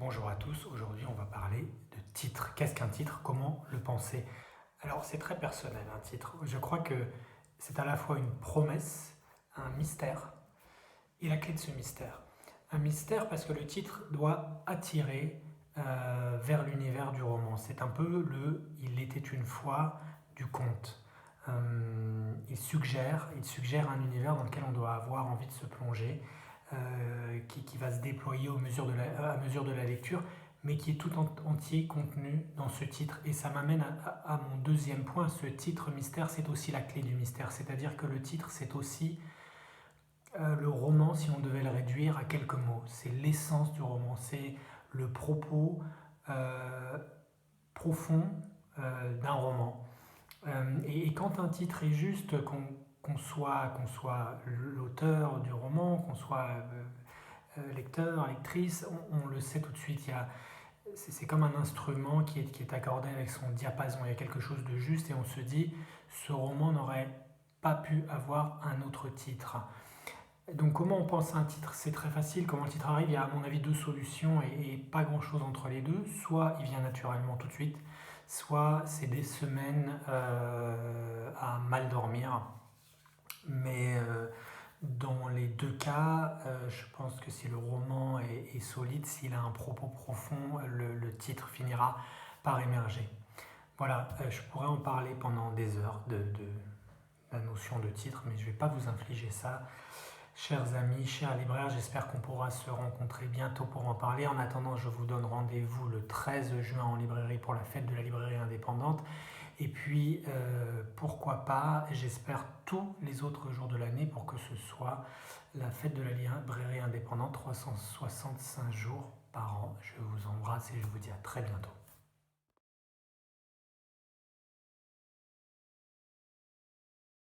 Bonjour à tous, aujourd'hui on va parler de titre. Qu'est-ce qu'un titre? Comment le penser? Alors c'est très personnel un titre. Je crois que c'est à la fois une promesse, un mystère et la clé de ce mystère. Un mystère parce que le titre doit attirer vers l'univers du roman. C'est un peu le Il était une fois du conte. Il suggère un univers dans lequel on doit avoir envie de se plonger, qui va se déployer à mesure de la lecture, mais qui est tout entier contenu dans ce titre. Et ça m'amène à mon deuxième point. Ce titre mystère, c'est aussi la clé du mystère. C'est-à-dire que le titre, c'est aussi le roman, si on devait le réduire à quelques mots. C'est l'essence du roman, c'est le propos euh, profond d'un roman. Et quand un titre est juste, qu'on soit l'auteur du roman, qu'on soit lecteur, lectrice, on le sait tout de suite. C'est comme un instrument qui est accordé avec son diapason. Il y a quelque chose de juste et on se dit, ce roman n'aurait pas pu avoir un autre titre. Donc comment on pense à un titre? C'est très facile. Comment le titre arrive? Il y a à mon avis deux solutions et pas grand-chose entre les deux. Soit il vient naturellement tout de suite, soit c'est des semaines à mal dormir. Mais dans les deux cas, je pense que si le roman est solide, s'il a un propos profond, le titre finira par émerger. Voilà, je pourrais en parler pendant des heures de la notion de titre, mais je ne vais pas vous infliger ça. Chers amis, chers libraires, j'espère qu'on pourra se rencontrer bientôt pour en parler. En attendant, je vous donne rendez-vous le 13 juin en librairie pour la fête de la librairie indépendante. Et puis, pourquoi pas, j'espère tous les autres jours de l'année pour que ce soit la fête de la librairie indépendante, 365 jours par an. Je vous embrasse et je vous dis à très bientôt.